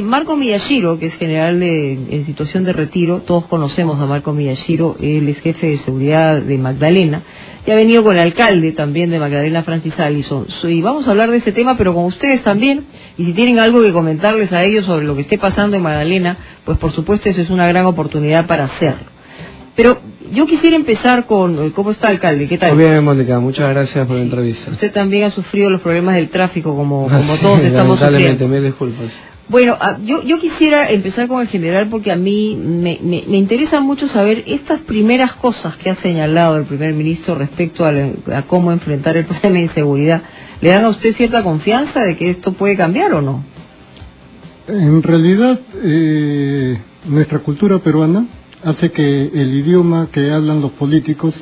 Marco Miyashiro, que es general en situación de retiro, todos conocemos a Marco Miyashiro, él es jefe de seguridad de Magdalena, y ha venido con el alcalde también de Magdalena, Francis Allison, y vamos a hablar de ese tema, pero con ustedes también, y si tienen algo que comentarles a ellos sobre lo que esté pasando en Magdalena, pues por supuesto eso es una gran oportunidad para hacerlo. Pero yo quisiera empezar con, ¿cómo está, alcalde? ¿Qué tal? Muy bien, Mónica, muchas gracias por la entrevista. Usted también ha sufrido los problemas del tráfico como todos estamos sufriendo. Mil disculpas. Bueno, yo quisiera empezar con el general porque a mí me interesa mucho saber estas primeras cosas que ha señalado el primer ministro respecto a cómo enfrentar el problema de inseguridad. ¿Le dan a usted cierta confianza de que esto puede cambiar o no? En realidad, nuestra cultura peruana hace que el idioma que hablan los políticos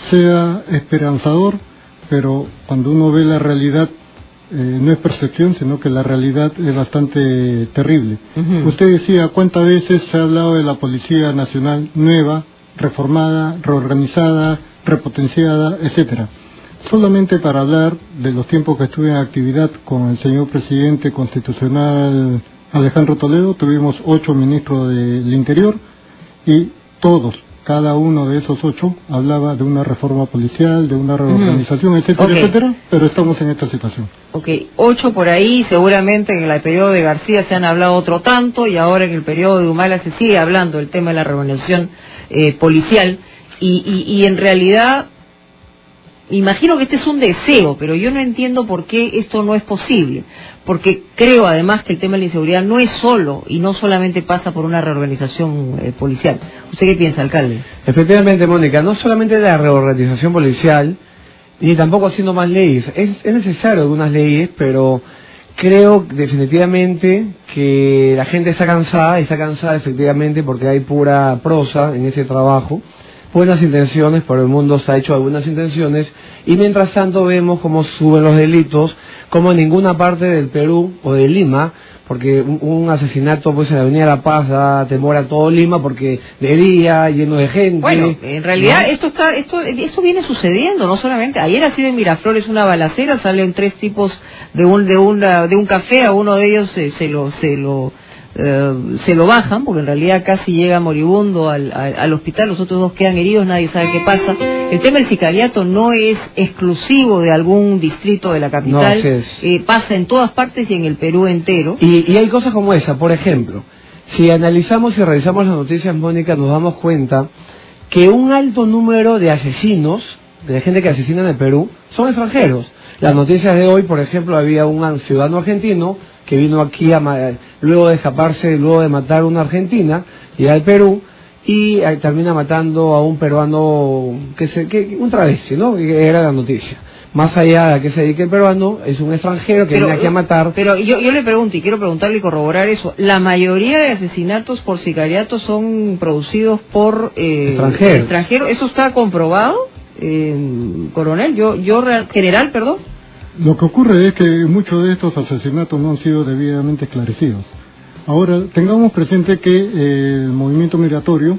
sea esperanzador, pero cuando uno ve la realidad, no es percepción, sino que la realidad es bastante terrible. Usted decía, ¿cuántas veces se ha hablado de la Policía Nacional nueva, reformada, reorganizada, repotenciada, etcétera? Solamente para hablar de los tiempos que estuve en actividad con el señor presidente constitucional Alejandro Toledo, tuvimos 8 ministros del Interior, y todos, cada uno de esos 8 hablaba de una reforma policial, de una reorganización, etcétera, etcétera, pero estamos en esta situación. 8 por ahí, seguramente en el periodo de García se han hablado otro tanto, y ahora en el periodo de Humala se sigue hablando del tema de la reorganización policial, y en realidad, imagino que este es un deseo, pero yo no entiendo por qué esto no es posible, porque creo además que el tema de la inseguridad no es solo, y no solamente pasa por una reorganización policial. ¿Usted qué piensa, alcalde? Efectivamente, Mónica, no solamente la reorganización policial, ni tampoco haciendo más leyes. Es necesario algunas leyes, pero creo definitivamente que la gente está cansada efectivamente porque hay pura prosa en ese trabajo. Buenas intenciones, pero el mundo está hecho de buenas intenciones, y mientras tanto vemos cómo suben los delitos, como en ninguna parte del Perú o de Lima, porque un asesinato pues en la Avenida La Paz da temor a todo Lima, porque de día, lleno de gente. Bueno, en realidad ¿no? esto viene sucediendo, no solamente, ayer ha sido en Miraflores una balacera, salen 3 tipos de un café, a uno de ellos se lo bajan, porque en realidad casi llega moribundo al hospital, los otros 2 quedan heridos, nadie sabe qué pasa. El tema del sicariato no es exclusivo de algún distrito de la capital, no, pasa en todas partes y en el Perú entero. Y hay cosas como esa, por ejemplo, si analizamos y revisamos las noticias, Mónica, nos damos cuenta que un alto número de asesinos, de gente que asesina en el Perú, son extranjeros. Las noticias de hoy, por ejemplo, había un ciudadano argentino que vino aquí luego de escaparse, luego de matar a una argentina, llega al Perú y termina matando a un peruano, un travesti, ¿no? Que era la noticia. Más allá de a qué se dedique el peruano, es un extranjero que viene aquí a matar. Pero yo le pregunto, y quiero preguntarle y corroborar eso, ¿la mayoría de asesinatos por sicariato son producidos por extranjeros? ¿Eso está comprobado, coronel? General, perdón. Lo que ocurre es que muchos de estos asesinatos no han sido debidamente esclarecidos. Ahora, tengamos presente que el movimiento migratorio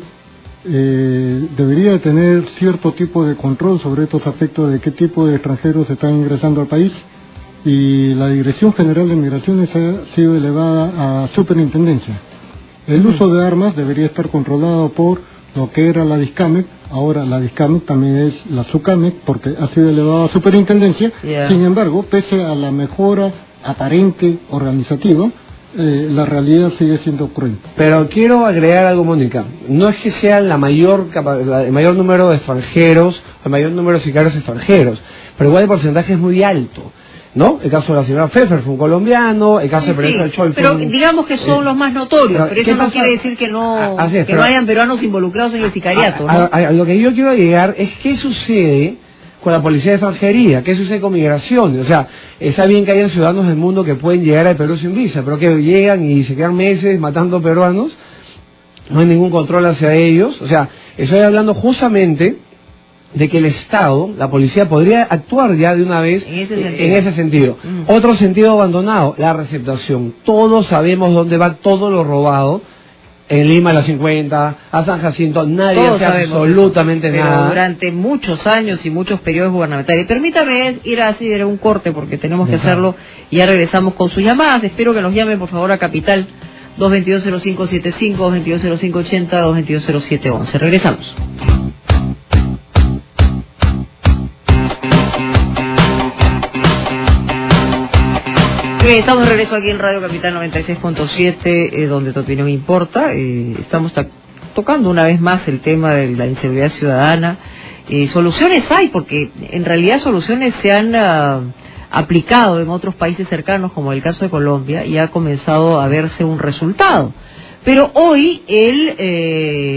debería tener cierto tipo de control sobre estos aspectos de qué tipo de extranjeros están ingresando al país, y la Dirección General de Migraciones ha sido elevada a superintendencia. El uso de armas debería estar controlado por lo que era la DISCAMEC, ahora la DISCAMEC también es la SUCAMEC, porque ha sido elevada a superintendencia. Sin embargo, pese a la mejora aparente organizativa, la realidad sigue siendo cruel. Pero quiero agregar algo, Mónica, no es que sea el mayor número de extranjeros, el mayor número de sicarios extranjeros, pero igual el porcentaje es muy alto, ¿no? El caso de la señora Pfeffer fue un colombiano, el caso del Chol fue pero digamos que son los más notorios, pero eso no quiere decir que no hayan peruanos involucrados en el sicariato, ¿no? A lo que yo quiero llegar es qué sucede con la policía de extranjería, qué sucede con migraciones. O sea, está bien que hayan ciudadanos del mundo que pueden llegar al Perú sin visa, pero que llegan y se quedan meses matando peruanos, no hay ningún control hacia ellos. O sea, estoy hablando justamente de que el Estado, la policía, podría actuar ya de una vez en ese sentido. Otro sentido abandonado, la receptación. Todos sabemos dónde va todo lo robado En Lima, la 50, a San Jacinto, nadie Todos hace sabemos absolutamente eso, nada. pero durante muchos años y muchos periodos gubernamentales. Permítame ir a hacer un corte porque tenemos que hacerlo y ya regresamos con sus llamadas. Espero que nos llamen por favor a Capital 222-0575, 222-0580, 222-0711. Regresamos. Estamos de regreso aquí en Radio Capital 96.7, donde tu opinión importa. Estamos tocando una vez más el tema de la inseguridad ciudadana. Soluciones hay, porque en realidad soluciones se han aplicado en otros países cercanos, como el caso de Colombia, y ha comenzado a verse un resultado. Pero hoy él,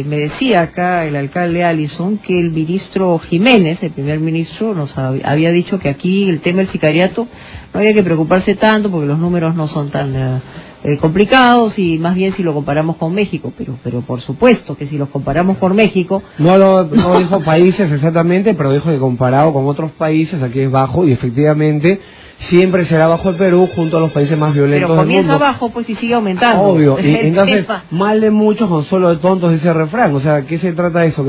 me decía acá el alcalde Allison, que el ministro Jiménez, el primer ministro, nos había dicho que aquí el tema del sicariato no había que preocuparse tanto porque los números no son tan complicados, y más bien si lo comparamos con México, pero por supuesto que si los comparamos con México... No dijo países exactamente, pero dijo que comparado con otros países aquí es bajo, y efectivamente siempre será bajo el Perú junto a los países más violentos del mundo. Pero comienza abajo pues y sigue aumentando. Obvio, y entonces mal de muchos con solo de tontos ese refrán. O sea, ¿qué se trata de eso?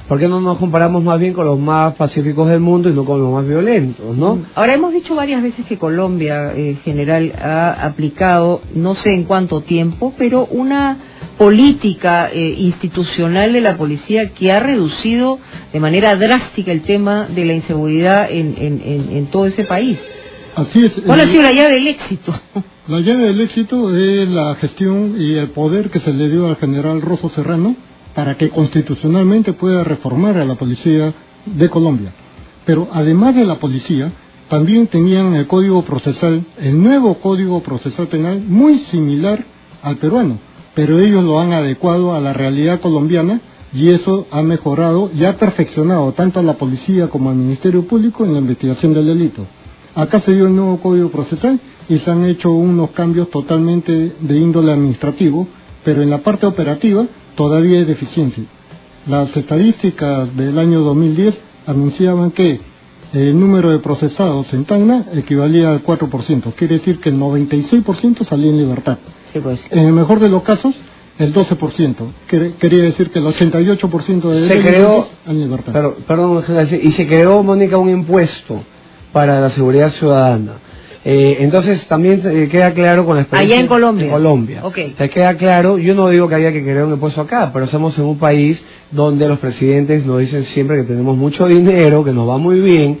¿Por qué no nos comparamos más bien con los más pacíficos del mundo y no con los más violentos, no? Ahora, hemos dicho varias veces que Colombia, en general, ha aplicado, no sé en cuánto tiempo, pero una política institucional de la policía que ha reducido de manera drástica el tema de la inseguridad en todo ese país. Así es. ¿Cuál ha sido la llave del éxito? La llave del éxito es la gestión y el poder que se le dio al general Rosso Serrano para que constitucionalmente pueda reformar a la policía de Colombia. Pero además de la policía, también tenían el código procesal, el nuevo código procesal penal, muy similar al peruano, pero ellos lo han adecuado a la realidad colombiana, y eso ha mejorado y ha perfeccionado tanto a la policía como al Ministerio Público en la investigación del delito. Acá se dio el nuevo código procesal y se han hecho unos cambios totalmente de índole administrativo, pero en la parte operativa todavía hay deficiencia. Las estadísticas del año 2010 anunciaban que el número de procesados en Tacna equivalía al 4%, quiere decir que el 96% salía en libertad. Sí, pues. En el mejor de los casos, el 12%, quería decir que el 88% de se creó en libertad. Perdón, y se creó, Mónica, un impuesto para la seguridad ciudadana. Entonces también queda claro con la experiencia... Allá en Colombia. En Colombia. Okay. Te queda claro, yo no digo que haya que crear un impuesto acá, pero estamos en un país donde los presidentes nos dicen siempre que tenemos mucho dinero, que nos va muy bien,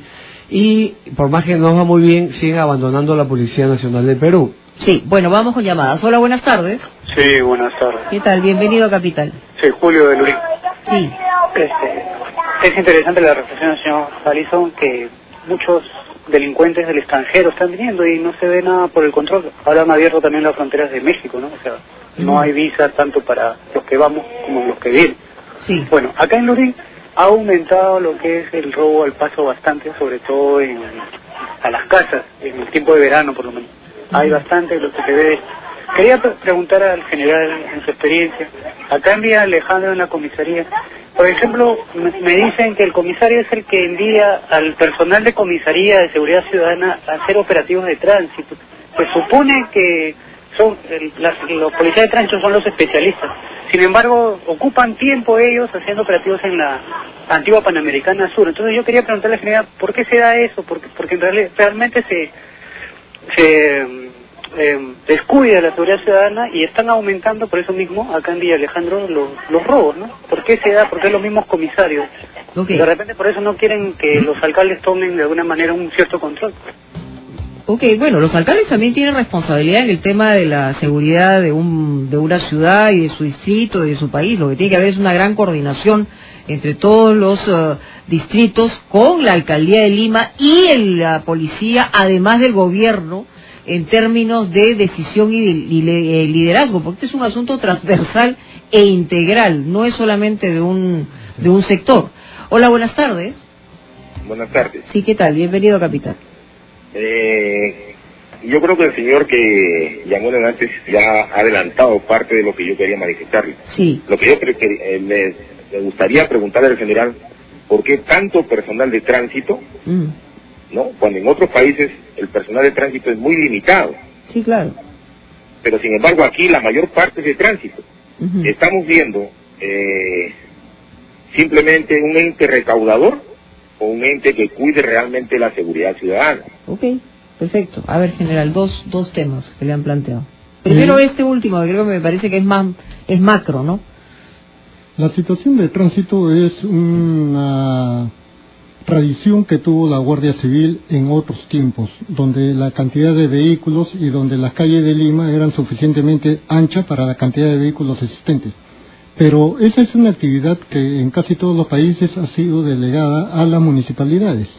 y por más que nos va muy bien, siguen abandonando la Policía Nacional del Perú. Sí, bueno, vamos con llamadas. Hola, buenas tardes. Sí, buenas tardes. ¿Qué tal? Bienvenido a Capital. Sí, Julio de Luis. Sí. Es interesante la reflexión del señor Allison, que muchos delincuentes del extranjero están viniendo y no se ve nada por el control. Ahora han abierto también las fronteras de México, ¿no? O sea, no hay visa tanto para los que vamos como los que vienen. Sí. Bueno, acá en Lurín ha aumentado lo que es el robo al paso bastante, sobre todo a las casas, en el tiempo de verano por lo menos. Hay bastante lo que se ve. Quería preguntar al general, en su experiencia, acá envía Alejandro en la comisaría. Por ejemplo, me dicen que el comisario es el que envía al personal de comisaría de seguridad ciudadana a hacer operativos de tránsito. Se supone que los policías de tránsito son los especialistas. Sin embargo, ocupan tiempo ellos haciendo operativos en la antigua Panamericana Sur. Entonces yo quería preguntarle al general, ¿por qué se da eso? Porque en realidad realmente se descuida la seguridad ciudadana y están aumentando por eso mismo acá en Villa Alejandro los robos, ¿no? ¿Por qué se da? Porque los mismos comisarios. Okay. De repente por eso no quieren que los alcaldes tomen de alguna manera un cierto control. Ok, bueno, los alcaldes también tienen responsabilidad en el tema de la seguridad de una ciudad y de su distrito y de su país. Lo que tiene que haber es una gran coordinación entre todos los distritos con la alcaldía de Lima y la policía, además del gobierno, en términos de decisión y liderazgo, porque este es un asunto transversal e integral, no es solamente de un sector. Hola, buenas tardes. Buenas tardes. Sí, ¿qué tal? Bienvenido a Capital. Yo creo que el señor que llamó antes ya ha adelantado parte de lo que yo quería manifestarle. Sí. Lo que yo creo que me gustaría preguntarle al general, ¿por qué tanto personal de tránsito? ¿No? Cuando en otros países el personal de tránsito es muy limitado. Sí, claro. Pero sin embargo aquí la mayor parte es de tránsito. ¿Estamos viendo simplemente un ente recaudador o un ente que cuide realmente la seguridad ciudadana? Ok, perfecto. A ver, general, dos temas que le han planteado. Primero este último, que creo que me parece que es macro, ¿no? La situación de tránsito es una tradición que tuvo la Guardia Civil en otros tiempos, donde la cantidad de vehículos y donde las calles de Lima eran suficientemente anchas para la cantidad de vehículos existentes. Pero esa es una actividad que en casi todos los países ha sido delegada a las municipalidades.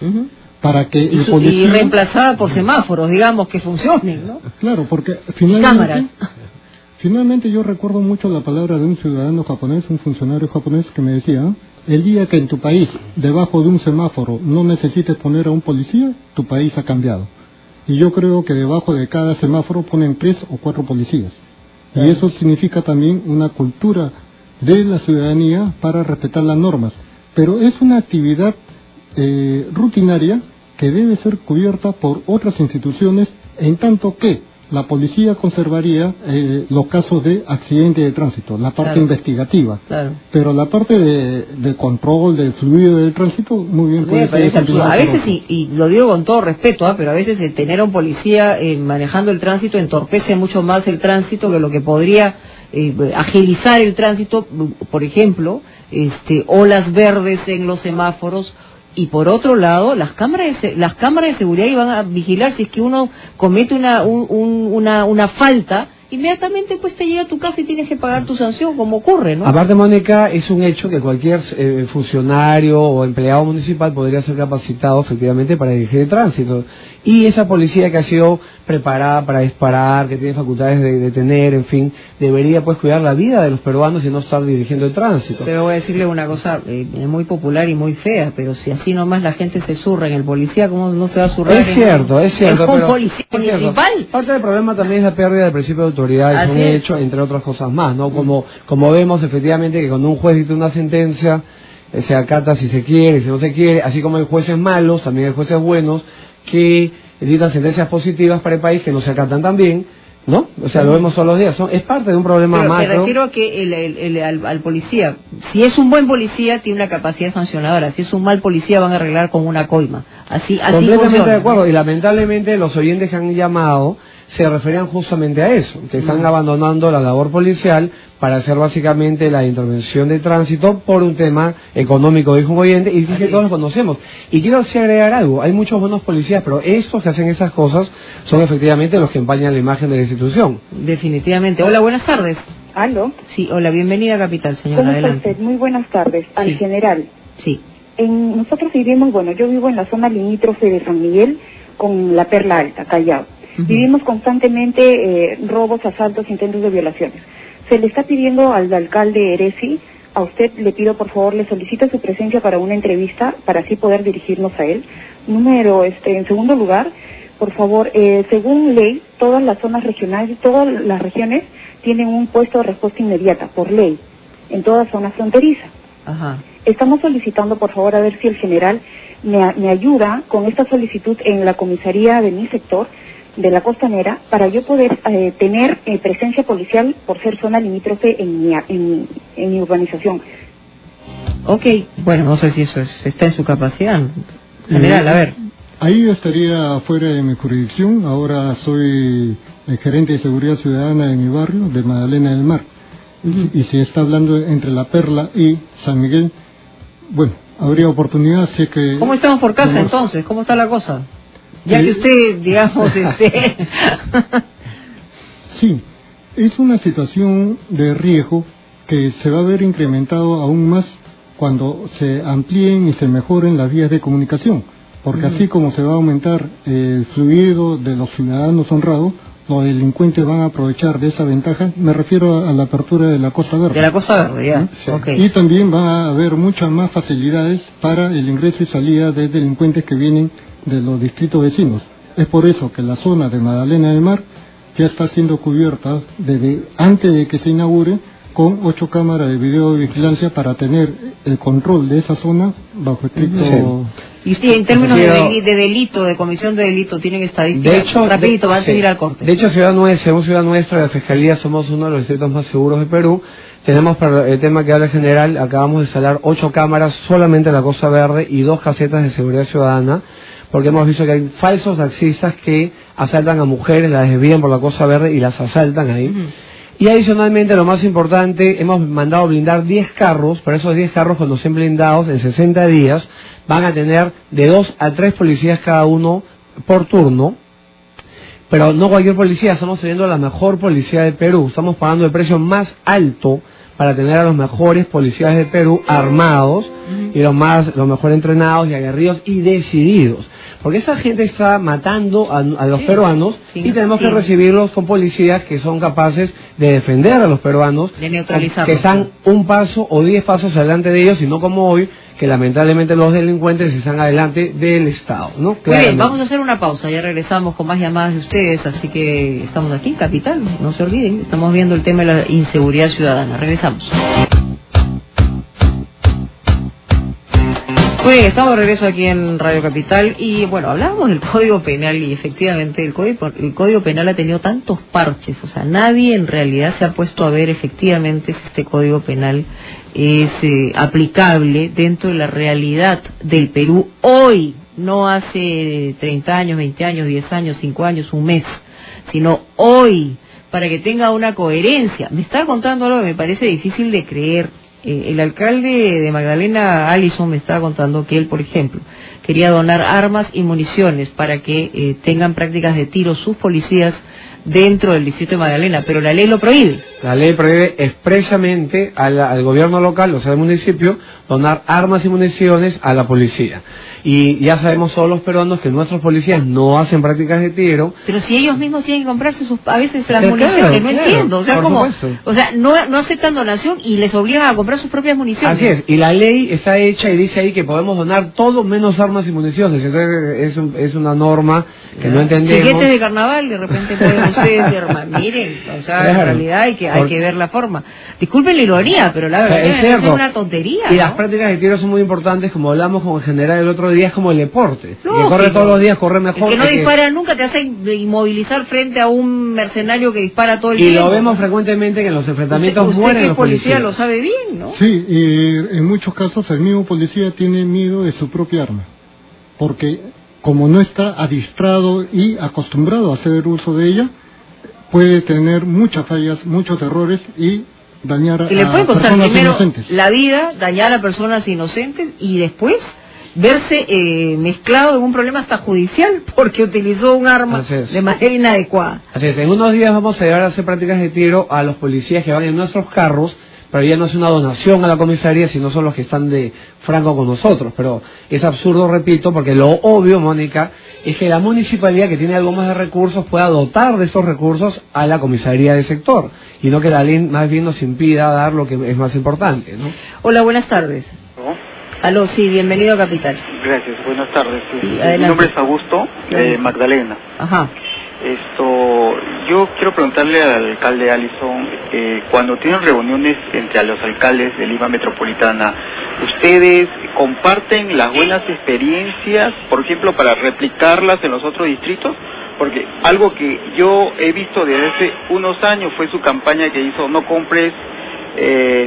Para que el policía... y reemplazada por semáforos, digamos, que funcionen, ¿no? Claro, porque finalmente yo recuerdo mucho la palabra de un ciudadano japonés, un funcionario japonés que me decía: el día que en tu país, debajo de un semáforo, no necesites poner a un policía, tu país ha cambiado. Y yo creo que debajo de cada semáforo ponen 3 o 4 policías. Y eso significa también una cultura de la ciudadanía para respetar las normas. Pero es una actividad rutinaria que debe ser cubierta por otras instituciones, en tanto que la policía conservaría los casos de accidente de tránsito, la parte investigativa. Pero la parte de control del fluido del tránsito, muy bien puede ser. A veces, y lo digo con todo respeto, pero a veces el tener a un policía manejando el tránsito entorpece mucho más el tránsito que lo que podría agilizar el tránsito, por ejemplo, olas verdes en los semáforos. Y por otro lado, las cámaras de seguridad iban a vigilar si es que uno comete una falta, inmediatamente pues te llega a tu casa y tienes que pagar tu sanción, como ocurre, ¿no? Aparte, Mónica, es un hecho que cualquier funcionario o empleado municipal podría ser capacitado efectivamente para dirigir el tránsito. Y esa policía que ha sido preparada para disparar, que tiene facultades de detener, en fin, debería pues cuidar la vida de los peruanos y no estar dirigiendo el tránsito. Pero voy a decirle una cosa muy popular y muy fea, pero si así nomás la gente se zurra en el policía, ¿cómo no se va a zurrar? Es cierto, pero un policía municipal. Parte del problema también es la pérdida del principio de autoridad, es un hecho, entre otras cosas más, ¿no? Como vemos efectivamente que cuando un juez dicta una sentencia, se acata si se quiere, si no se quiere, así como hay jueces malos, también hay jueces buenos que dictan sentencias positivas para el país que no se acatan también, ¿no? O sea, lo vemos todos los días. Es parte de un problema macro. Me refiero a que al policía, si es un buen policía, tiene una capacidad sancionadora. Si es un mal policía, van a arreglar con una coima. Así completamente funciona. De acuerdo. Y lamentablemente los oyentes que han llamado se referían justamente a eso, que están abandonando la labor policial para hacer básicamente la intervención de tránsito por un tema económico, dijo un oyente, y que todos lo conocemos. Y quiero así agregar algo: hay muchos buenos policías, pero estos que hacen esas cosas son efectivamente los que empañan la imagen de la institución. Definitivamente. Hola, buenas tardes. ¿Aló? Sí, hola, bienvenida, capital, señora. ¿Cómo adelante. está usted? Muy buenas tardes. Al general. Sí. Nosotros vivimos, yo vivo en la zona limítrofe de San Miguel con la Perla Alta, Callao. Vivimos constantemente robos, asaltos, intentos de violaciones. Se le está pidiendo al alcalde Eresi, a usted le pido por favor, le solicito su presencia para una entrevista, para así poder dirigirnos a él. En segundo lugar, por favor, según ley, todas las zonas regionales, todas las regiones tienen un puesto de respuesta inmediata, por ley, en toda zona fronteriza. Estamos solicitando, por favor, a ver si el general me ayuda con esta solicitud en la comisaría de mi sector, de la Costanera, para yo poder tener presencia policial por ser zona limítrofe en mi urbanización. Ok, bueno, no sé si eso está en su capacidad. General, a ver. Ahí estaría fuera de mi jurisdicción. Ahora soy el gerente de seguridad ciudadana de mi barrio, de Magdalena del Mar. Y si está hablando entre La Perla y San Miguel, bueno, habría oportunidad, sé que... ¿Cómo estamos por casa entonces? ¿Cómo está la cosa? Ya que usted, digamos, Sí, es una situación de riesgo que se va a ver incrementado aún más cuando se amplíen y se mejoren las vías de comunicación, porque así como se va a aumentar el fluido de los ciudadanos honrados, los delincuentes van a aprovechar de esa ventaja. Me refiero a la apertura de la Costa Verde. De la Costa Verde, ya. Sí. Okay. Y también va a haber muchas más facilidades para el ingreso y salida de delincuentes que vienen de los distritos vecinos. Es por eso que la zona de Magdalena del Mar ya está siendo cubierta desde antes de que se inaugure con 8 cámaras de videovigilancia para tener el control de esa zona bajo estricto... Y sí, en términos de delito, de comisión de delito, tienen estadísticas. De hecho, rapidito, va a seguir al corte. De hecho, según Ciudad Nuestra, de la Fiscalía, somos uno de los distritos más seguros de Perú. Tenemos, para el tema que habla el general, acabamos de instalar 8 cámaras solamente en la Costa Verde y 2 casetas de seguridad ciudadana, porque hemos visto que hay falsos taxistas que asaltan a mujeres, las desvían por la Costa Verde y las asaltan ahí. Y adicionalmente, lo más importante, hemos mandado blindar 10 carros, pero esos 10 carros, cuando estén blindados, en 60 días, van a tener de 2 a 3 policías cada uno por turno. Pero no cualquier policía, estamos teniendo la mejor policía de Perú, estamos pagando el precio más alto para tener a los mejores policías de Perú armados y los mejor entrenados y aguerridos y decididos. Porque esa gente está matando a los peruanos y tenemos que recibirlos con policías que son capaces de defender a los peruanos, de neutralizarlos, que están un paso o 10 pasos adelante de ellos y no como hoy, que lamentablemente los delincuentes están adelante del Estado, ¿no? Muy bien, vamos a hacer una pausa, ya regresamos con más llamadas de ustedes, así que estamos aquí, Capital, no se olviden, estamos viendo el tema de la inseguridad ciudadana, regresamos. Muy bien, estamos de regreso aquí en Radio Capital y bueno, hablábamos del Código Penal y efectivamente el Código Penal ha tenido tantos parches, o sea, nadie en realidad se ha puesto a ver efectivamente si este Código Penal es aplicable dentro de la realidad del Perú hoy, no hace 30 años, 20 años, 10 años, 5 años, un mes, sino hoy, para que tenga una coherencia. Me estaba contando algo que me parece difícil de creer. El alcalde de Magdalena, Allison, me estaba contando que él, por ejemplo, quería donar armas y municiones para que tengan prácticas de tiro sus policías dentro del distrito de Magdalena, pero la ley lo prohíbe. La ley prohíbe expresamente al gobierno local, o sea, al municipio, donar armas y municiones a la policía. Y ya sabemos todos los peruanos que nuestros policías no hacen prácticas de tiro. Pero si ellos mismos tienen que comprarse a veces las municiones, no entiendo. O sea, no aceptan donación y les obligan a comprar sus propias municiones. Así es, y la ley está hecha y dice ahí que podemos donar todo menos armas y municiones. Entonces es una norma que no entendemos. Chiquetes de carnaval, de repente pueden ustedes decir, miren, o sea, en realidad hay que ver la forma. Disculpen la ironía, pero la verdad es una tontería. Y las prácticas de tiro son muy importantes, como hablamos con el general el otro día, es como el deporte. El que corre todos los días, corre mejor. El que no dispara nunca te hace inmovilizar frente a un mercenario que dispara todo el tiempo. Y lo vemos frecuentemente que en los enfrentamientos mueren los policías. Usted lo sabe bien, ¿no? Sí, y en muchos casos el mismo policía tiene miedo de su propia arma, porque como no está adiestrado y acostumbrado a hacer uso de ella, puede tener muchas fallas, muchos errores y dañar a personas inocentes. La vida, dañar a personas inocentes y después verse mezclado en un problema hasta judicial porque utilizó un arma de manera inadecuada. Así es, en unos días vamos a llevar a hacer prácticas de tiro a los policías que van en nuestros carros, pero ya no es una donación a la comisaría, sino son los que están de franco con nosotros. Pero es absurdo, repito, porque lo obvio, Mónica, es que la municipalidad, que tiene algo más de recursos, pueda dotar de esos recursos a la comisaría del sector, y no que la ley más bien nos impida dar lo que es más importante, ¿no? Hola, buenas tardes. ¿No? Aló, sí, bienvenido a Capital. Gracias, buenas tardes. Sí, mi nombre es Augusto, Magdalena. Ajá. Yo quiero preguntarle al alcalde Allison, cuando tienen reuniones entre los alcaldes de Lima Metropolitana, ¿ustedes comparten las buenas experiencias, por ejemplo, para replicarlas en los otros distritos? Porque algo que yo he visto desde hace unos años fue su campaña que hizo No compres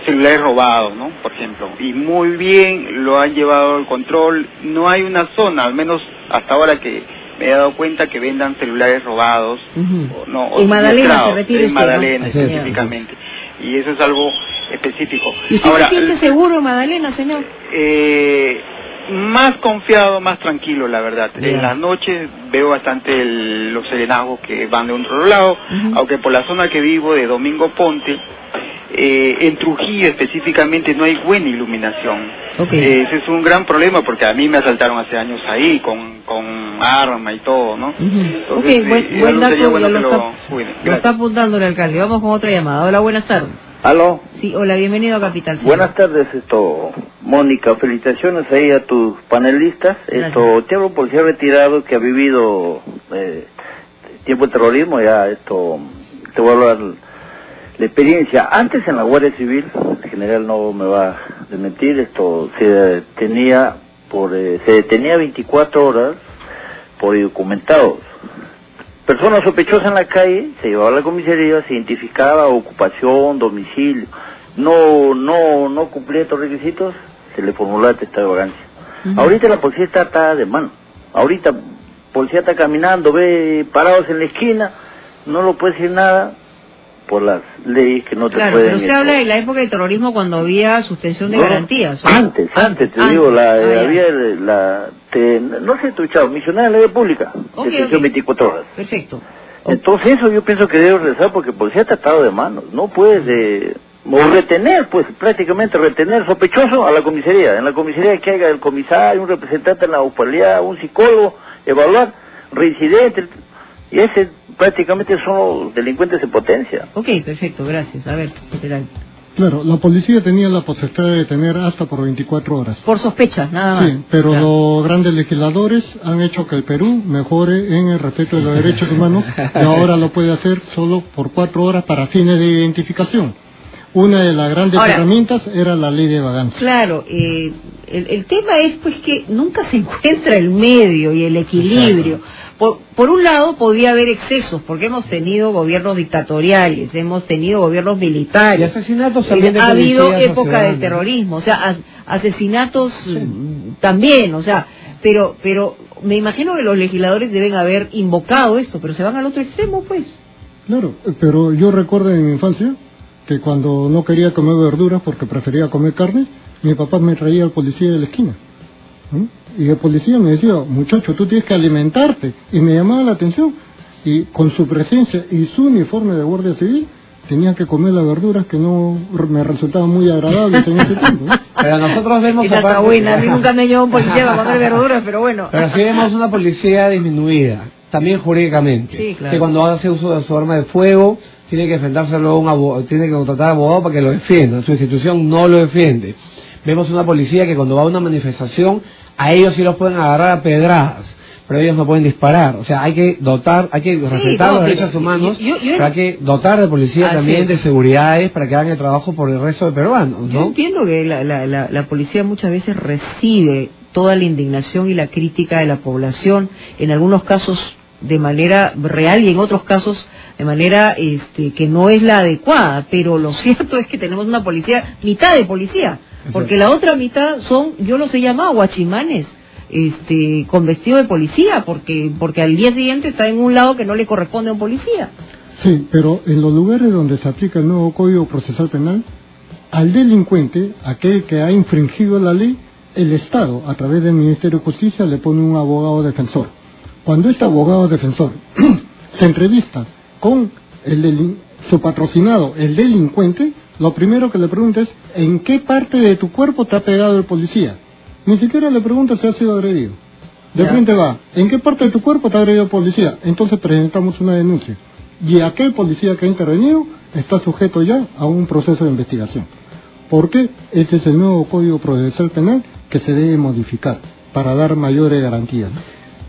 celulares robados, ¿no? Por ejemplo, y muy bien lo han llevado al control. No hay una zona, al menos hasta ahora que me he dado cuenta, que vendan celulares robados. En Magdalena se retira en Magdalena específicamente. Y eso es algo específico. ¿Y usted se siente seguro en Magdalena, señor? Más confiado, más tranquilo, la verdad. En las noches veo bastante los serenazgos que van de otro lado, aunque por la zona que vivo de Domingo Ponte, en Trujillo específicamente no hay buena iluminación. Ese es un gran problema porque a mí me asaltaron hace años ahí con arma y todo, ¿no? Entonces, buen dato, lo está apuntando el alcalde. Vamos con otra llamada. Hola, buenas tardes. ¿Aló? Sí, hola, bienvenido a Capital. Señor. Buenas tardes, Mónica, felicitaciones ahí a tus panelistas. Te hablo por ser retirado que ha vivido tiempo de terrorismo, ya te voy a hablar la experiencia. Antes en la Guardia Civil, el general no me va a desmentir esto, se detenía 24 horas por indocumentados. Personas sospechosas en la calle, se llevaba a la comisaría, se identificaba ocupación, domicilio, no cumplía estos requisitos, se le formulaba atestado de vagancia. Ahorita la policía está atada de mano. Ahorita la policía está caminando, ve parados en la esquina, no lo puede decir nada por las leyes que no te claro, pueden... Pero usted habla de la época del terrorismo cuando había suspensión de garantías. Antes, te digo, había no sé, tu chavo, misionera de la ley pública, detención 24 horas. Perfecto. Entonces eso yo pienso que debe regresar porque el policía está atado de manos, no puedes o retener, pues prácticamente retener sospechoso a la comisaría. En la comisaría que haya el comisario, un representante en la municipalidad, un psicólogo, evaluar reincidentes, y ese prácticamente son los delincuentes en potencia. Ok, perfecto, gracias. A ver, general. Claro, la policía tenía la potestad de detener hasta por 24 horas. Por sospecha, nada más. Sí, pero los grandes legisladores han hecho que el Perú mejore en el respeto de los derechos humanos y ahora lo puede hacer solo por 4 horas para fines de identificación. Una de las grandes herramientas era la ley de vagancia. Claro, el tema es pues que nunca se encuentra el medio y el equilibrio. Por un lado podía haber excesos, porque hemos tenido gobiernos dictatoriales, hemos tenido gobiernos militares. Y asesinatos también. Ha habido época del terrorismo, o sea, asesinatos también, o sea, pero me imagino que los legisladores deben haber invocado esto, pero se van al otro extremo, pues. Claro, pero yo recuerdo en mi infancia que cuando no quería comer verduras porque prefería comer carne, mi papá me traía al policía de la esquina. Y el policía me decía, muchacho, tú tienes que alimentarte. Y me llamaba la atención. Y con su presencia y su uniforme de guardia civil, tenía que comer las verduras que no me resultaban muy agradables en ese tiempo. Pero nosotros vemos... Esa está buena, a mí nunca me llevó un policía para comer verduras, pero bueno. Pero sí vemos una policía disminuida, también jurídicamente. Sí, claro. Que cuando hace uso de su arma de fuego, tiene que enfrentárselo a un abogado, tiene que contratar a abogado para que lo defienda. Su institución no lo defiende. Vemos una policía que cuando va a una manifestación, a ellos sí los pueden agarrar a pedradas, pero ellos no pueden disparar. O sea, hay que respetar los derechos humanos, pero hay que dotar de policía también de seguridades para que hagan el trabajo por el resto de peruanos, ¿no? Yo entiendo que la policía muchas veces recibe toda la indignación y la crítica de la población, en algunos casos de manera real y en otros casos de manera que no es la adecuada, pero lo cierto es que tenemos una policía, mitad de policía, porque la otra mitad son, yo los he llamado guachimanes, con vestido de policía, porque al día siguiente está en un lado que no le corresponde a un policía. Sí, pero en los lugares donde se aplica el nuevo Código Procesal Penal, al delincuente, aquel que ha infringido la ley, el Estado, a través del Ministerio de Justicia, le pone un abogado defensor. Cuando este abogado defensor se entrevista con su patrocinado, el delincuente, lo primero que le pregunta es, ¿en qué parte de tu cuerpo te ha pegado el policía? Ni siquiera le pregunta si ha sido agredido. De frente va, ¿en qué parte de tu cuerpo te ha agredido el policía? Entonces presentamos una denuncia. Y aquel policía que ha intervenido está sujeto ya a un proceso de investigación. ¿Por qué? Ese es el nuevo Código Procesal Penal que se debe modificar para dar mayores garantías.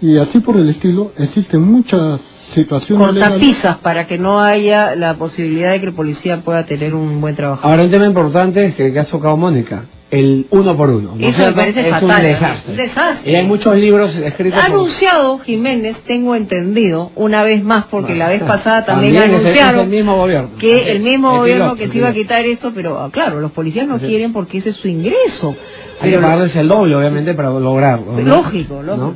Y así por el estilo, existen muchas situaciones cortapisas para que no haya la posibilidad de que el policía pueda tener un buen trabajo. Ahora, un tema importante es que ha tocado Mónica, el 1 por 1. Eso me parece fatal. Un desastre. Y hay muchos libros escritos. Ha anunciado Jiménez, tengo entendido, una vez más, porque la vez pasada también anunciaron el mismo gobierno. Que el mismo gobierno que se iba a quitar esto, pero claro, los policías no quieren porque ese es su ingreso. Hay que pagarles el doble, obviamente, para lograrlo, ¿no? Lógico. ¿No?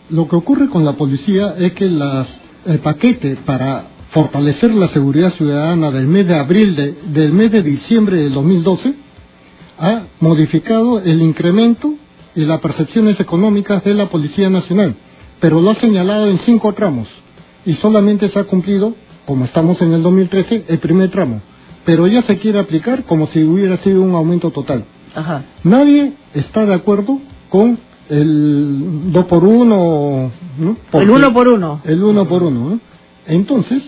Lo que ocurre con la policía es que el paquete para fortalecer la seguridad ciudadana del mes de diciembre del 2012 ha modificado el incremento y las percepciones económicas de la Policía Nacional, pero lo ha señalado en 5 tramos y solamente se ha cumplido, como estamos en el 2013, el primer tramo, pero ya se quiere aplicar como si hubiera sido un aumento total. Ajá. Nadie está de acuerdo con el 2 por 1, ¿no? El 1 por 1. El 1 por 1, ¿no? Entonces,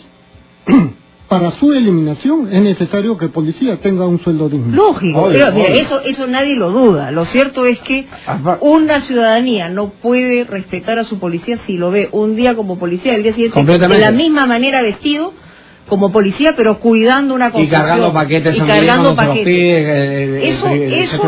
para su eliminación es necesario que el policía tenga un sueldo digno. Lógico, pero mira, eso nadie lo duda. Lo cierto es que una ciudadanía no puede respetar a su policía si lo ve un día como policía, el día siguiente de la misma manera vestido, como policía, pero cuidando una construcción. Y cargando paquetes. Y cargando paquetes. Eso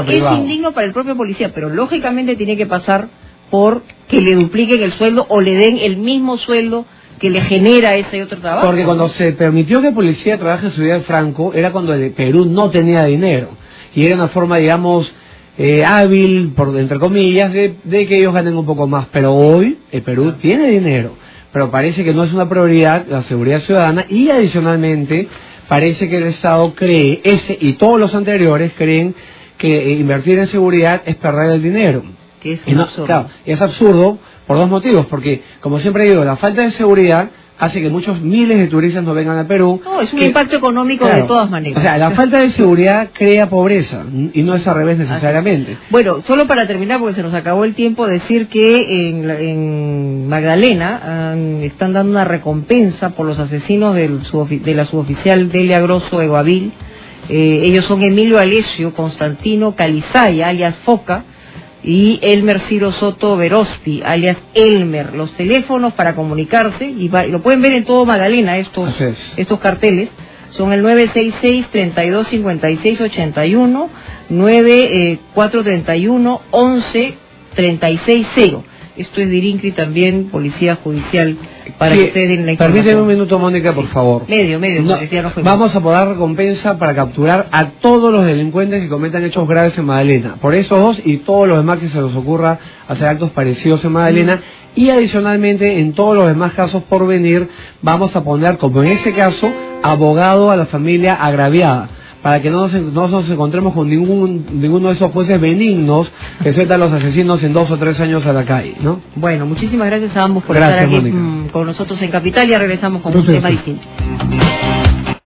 es indigno para el propio policía, pero lógicamente tiene que pasar por que le dupliquen el sueldo o le den el mismo sueldo que le genera ese otro trabajo. Porque cuando se permitió que el policía trabaje en Ciudad de Franco, era cuando el Perú no tenía dinero. Y era una forma, digamos, hábil, entre comillas, de que ellos ganen un poco más. Pero hoy el Perú tiene dinero. Pero parece que no es una prioridad la seguridad ciudadana y adicionalmente parece que el Estado cree, ese y todos los anteriores creen que invertir en seguridad es perder el dinero. Que es absurdo. Claro, es absurdo por dos motivos, porque como siempre digo, la falta de seguridad hace que muchos miles de turistas no vengan al Perú. No, es un impacto económico, claro, de todas maneras. O sea, la falta de seguridad crea pobreza y no es al revés necesariamente. Bueno, solo para terminar, porque se nos acabó el tiempo, decir que en Magdalena están dando una recompensa por los asesinos de la suboficial Delia Grosso Eguavil. Ellos son Emilio Alessio, Constantino Calizaya, alias Foca, y Elmer Ciro Soto Verospi, alias Elmer. Los teléfonos para comunicarse, y lo pueden ver en todo Magdalena, estos carteles, son el 966-3256-81, 9431-11-360. Esto es Dirincri también, Policía Judicial, para que ustedes den la información. Permíteme un minuto, Mónica, por favor. Medio, vamos a poder recompensa para capturar a todos los delincuentes que cometan hechos graves en Magdalena. Por esos dos y todos los demás que se les ocurra hacer actos parecidos en Magdalena. Y adicionalmente, en todos los demás casos por venir, vamos a poner, como en ese caso, abogado a la familia agraviada, para que no nos encontremos con ninguno de esos jueces benignos que sueltan a los asesinos en 2 o 3 años a la calle, ¿no? Bueno, muchísimas gracias a ambos por estar aquí con nosotros en Capital, y regresamos con un tema distinto.